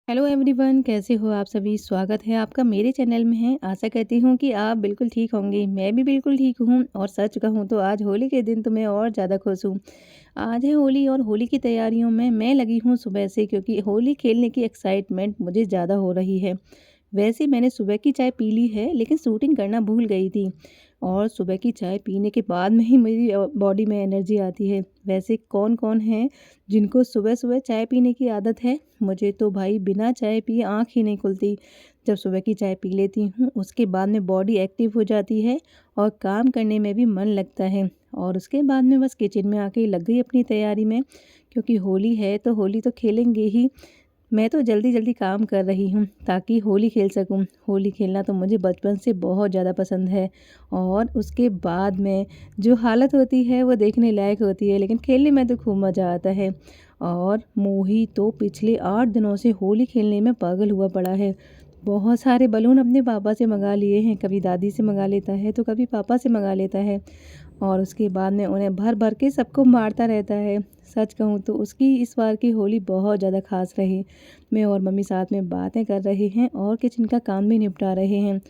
Hello everyone, कैसे हो आप सभी। स्वागत है आपका मेरे चैनल में है। आशा करती हूँ कि आप बिल्कुल ठीक होंगे। मैं भी बिल्कुल ठीक हूँ और सच कहूँ तो आज होली के दिन तो मैं और ज़्यादा खुश हूँ। आज है होली और होली की तैयारियों में मैं लगी हूँ सुबह से, क्योंकि होली खेलने की एक्साइटमेंट मुझे ज़्यादा हो रही है। वैसे मैंने सुबह की चाय पी ली है, लेकिन शूटिंग करना भूल गई थी। और सुबह की चाय पीने के बाद में ही मेरी बॉडी में एनर्जी आती है। वैसे कौन कौन है जिनको सुबह सुबह चाय पीने की आदत है। मुझे तो भाई बिना चाय पिए आँख ही नहीं खुलती। जब सुबह की चाय पी लेती हूँ उसके बाद में बॉडी एक्टिव हो जाती है और काम करने में भी मन लगता है। और उसके बाद में बस किचन में आके लग गई अपनी तैयारी में, क्योंकि होली है तो होली तो खेलेंगे ही। मैं तो जल्दी-जल्दी काम कर रही हूँ ताकि होली खेल सकूँ। होली खेलना तो मुझे बचपन से बहुत ज़्यादा पसंद है और उसके बाद में जो हालत होती है वो देखने लायक होती है, लेकिन खेलने में तो खूब मज़ा आता है। और मोही तो पिछले 8 दिनों से होली खेलने में पागल हुआ पड़ा है। बहुत सारे बलून अपने पापा से मँगा लिए हैं, कभी दादी से मँगा लेता है तो कभी पापा से मँगा लेता है। और उसके बाद में उन्हें भर-भर के सबको मारता रहता है। सच कहूँ तो उसकी इस बार की होली बहुत ज़्यादा ख़ास रही। मैं और मम्मी साथ में बातें कर रहे हैं और किचन का काम भी निपटा रहे हैं।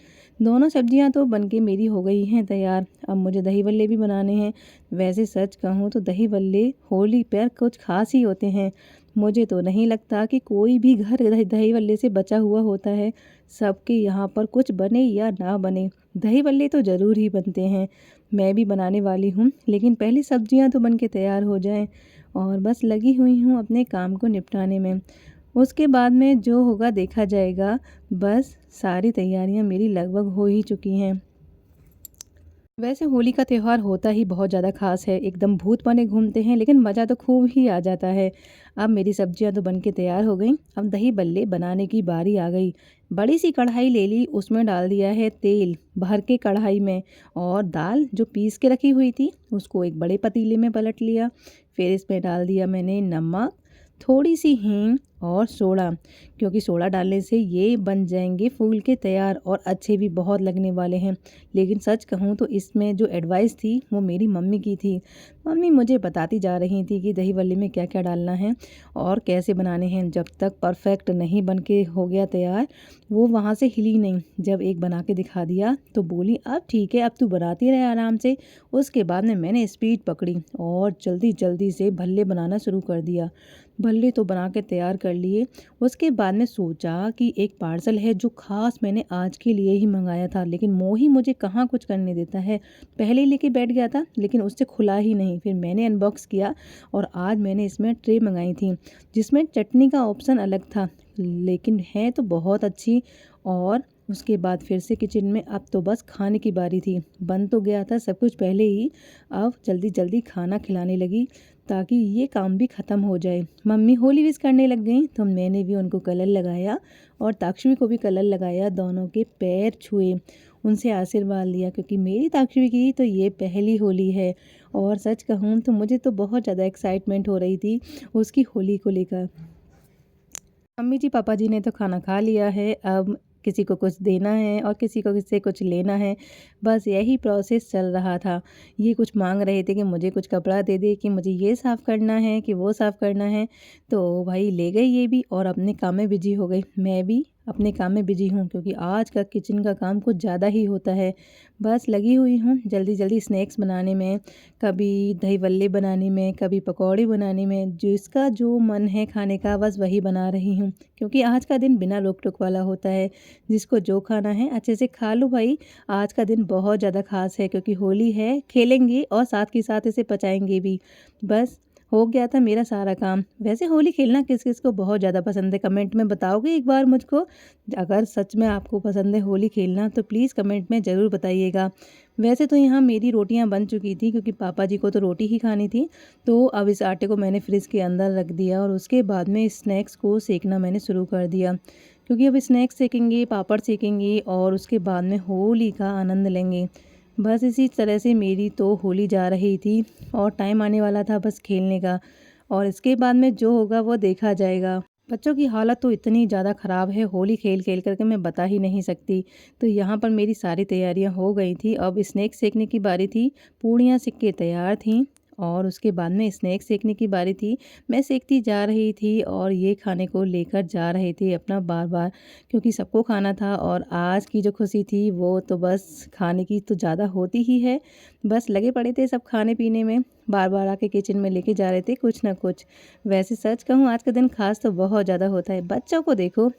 दोनों सब्जियां तो बनके मेरी हो गई हैं तैयार। अब मुझे दही बल्ले भी बनाने हैं। वैसे सच कहूँ तो दही बल्ले होली पर कुछ ख़ास ही होते हैं। मुझे तो नहीं लगता कि कोई भी घर दही दही बल्ले से बचा हुआ होता है। सबके यहाँ पर कुछ बने या ना बने, दही बल्ले तो ज़रूर ही बनते हैं। मैं भी बनाने वाली हूँ, लेकिन पहले सब्जियां तो बन के तैयार हो जाएं। और बस लगी हुई हूँ अपने काम को निपटाने में। उसके बाद में जो होगा देखा जाएगा। बस सारी तैयारियां मेरी लगभग हो ही चुकी हैं। वैसे होली का त्यौहार होता ही बहुत ज़्यादा ख़ास है। एकदम भूत बने घूमते हैं, लेकिन मज़ा तो खूब ही आ जाता है। अब मेरी सब्जियां तो बन के तैयार हो गईं। अब दही बल्ले बनाने की बारी आ गई। बड़ी सी कढ़ाई ले ली, उसमें डाल दिया है तेल भर के कढ़ाई में। और दाल जो पीस के रखी हुई थी उसको एक बड़े पतीले में पलट लिया। फिर इसमें डाल दिया मैंने नमक, थोड़ी सी हींग और सोडा, क्योंकि सोडा डालने से ये बन जाएंगे फूल के तैयार और अच्छे भी बहुत लगने वाले हैं। लेकिन सच कहूँ तो इसमें जो एडवाइस थी वो मेरी मम्मी की थी। मम्मी मुझे बताती जा रही थी कि दही बल्ले में क्या क्या डालना है और कैसे बनाने हैं। जब तक परफेक्ट नहीं बन के हो गया तैयार, वो वहाँ से हिली नहीं। जब एक बना के दिखा दिया तो बोली अब ठीक है, अब तू बनाती रहे आराम से। उसके बाद में मैंने स्पीड पकड़ी और जल्दी जल्दी से भल्ले बनाना शुरू कर दिया। भल्ले तो बना के तैयार कर लिए। उसके बाद में सोचा कि एक पार्सल है जो ख़ास मैंने आज के लिए ही मंगाया था, लेकिन मोही मुझे कहाँ कुछ करने देता है। पहले ही लेके बैठ गया था, लेकिन उससे खुला ही नहीं। फिर मैंने अनबॉक्स किया और आज मैंने इसमें ट्रे मंगाई थी, जिसमें चटनी का ऑप्शन अलग था, लेकिन है तो बहुत अच्छी। और उसके बाद फिर से किचन में। अब तो बस खाने की बारी थी। बन तो गया था सब कुछ पहले ही। अब जल्दी जल्दी खाना खिलाने लगी ताकि ये काम भी ख़त्म हो जाए। मम्मी होली विश करने लग गई तो मैंने भी उनको कलर लगाया और ताक्षवी को भी कलर लगाया। दोनों के पैर छुए, उनसे आशीर्वाद लिया, क्योंकि मेरी ताक्षवी की तो ये पहली होली है। और सच कहूँ तो मुझे तो बहुत ज़्यादा एक्साइटमेंट हो रही थी उसकी होली को लेकर। मम्मी जी पापा जी ने तो खाना खा लिया है। अब किसी को कुछ देना है और किसी को किससे कुछ लेना है। बस यही प्रोसेस चल रहा था। ये कुछ मांग रहे थे कि मुझे कुछ कपड़ा दे दे, कि मुझे ये साफ़ करना है, कि वो साफ़ करना है। तो भाई ले गई ये भी और अपने काम में बिजी हो गई। मैं भी अपने काम में बिजी हूँ, क्योंकि आज का किचन का काम कुछ ज़्यादा ही होता है। बस लगी हुई हूँ जल्दी जल्दी स्नैक्स बनाने में, कभी दही बल्ले बनाने में, कभी पकौड़े बनाने में। जिसका जो मन है खाने का बस वही बना रही हूँ, क्योंकि आज का दिन बिना रोक टोक वाला होता है। जिसको जो खाना है अच्छे से खा लो भाई। आज का दिन बहुत ज़्यादा ख़ास है, क्योंकि होली है, खेलेंगे और साथ के साथ इसे पचाएंगे भी। बस हो गया था मेरा सारा काम। वैसे होली खेलना किस किस को बहुत ज़्यादा पसंद है, कमेंट में बताओगे एक बार मुझको। अगर सच में आपको पसंद है होली खेलना तो प्लीज़ कमेंट में ज़रूर बताइएगा। वैसे तो यहाँ मेरी रोटियाँ बन चुकी थी, क्योंकि पापा जी को तो रोटी ही खानी थी। तो अब इस आटे को मैंने फ्रिज के अंदर रख दिया और उसके बाद में स्नैक्स को सेकना मैंने शुरू कर दिया, क्योंकि अब स्नैक्स सेकेंगे, पापड़ सेकेंगे और उसके बाद में होली का आनंद लेंगे। बस इसी तरह से मेरी तो होली जा रही थी और टाइम आने वाला था बस खेलने का। और इसके बाद में जो होगा वो देखा जाएगा। बच्चों की हालत तो इतनी ज़्यादा ख़राब है होली खेल खेल करके, मैं बता ही नहीं सकती। तो यहाँ पर मेरी सारी तैयारियाँ हो गई थी। अब स्नैक्स सेकने की बारी थी। पूड़ियाँ सिक के तैयार थीं और उसके बाद में स्नैक्स सेकने की बारी थी। मैं सेकती जा रही थी और ये खाने को लेकर जा रहे थे अपना बार-बार, क्योंकि सबको खाना था और आज की जो खुशी थी वो तो बस खाने की तो ज़्यादा होती ही है। बस लगे पड़े थे सब खाने-पीने में, बार-बार आके किचन में लेके जा रहे थे कुछ ना कुछ। वैसे सच कहूँ आज का दिन ख़ास तो बहुत ज़्यादा होता है। बच्चों को देखो,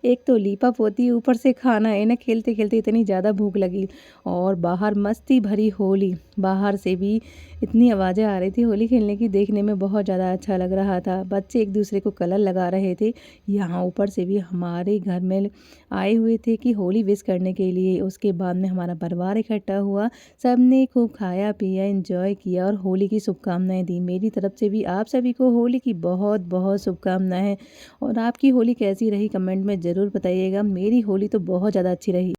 एक तो लीपा-पोती, ऊपर से खाना, इन्हें खेलते-खेलते इतनी ज़्यादा भूख लगी और बाहर मस्ती भरी होली। बाहर से भी इतनी आवाज़ें आ रही थी होली खेलने की, देखने में बहुत ज़्यादा अच्छा लग रहा था। बच्चे एक-दूसरे को कलर लगा रहे थे। यहाँ ऊपर से भी हमारे घर में आए हुए थे कि होली विश करने के लिए। उसके बाद में हमारा परिवार इकट्ठा हुआ। सबने खूब खाया-पिया, एन्जॉय किया और होली की शुभकामनाएँ दी। मेरी तरफ से भी आप सभी को होली की बहुत-बहुत शुभकामनाएँ। और आपकी होली कैसी रही कमेंट में ज़रूर बताइएगा। मेरी होली तो बहुत ज़्यादा अच्छी रही।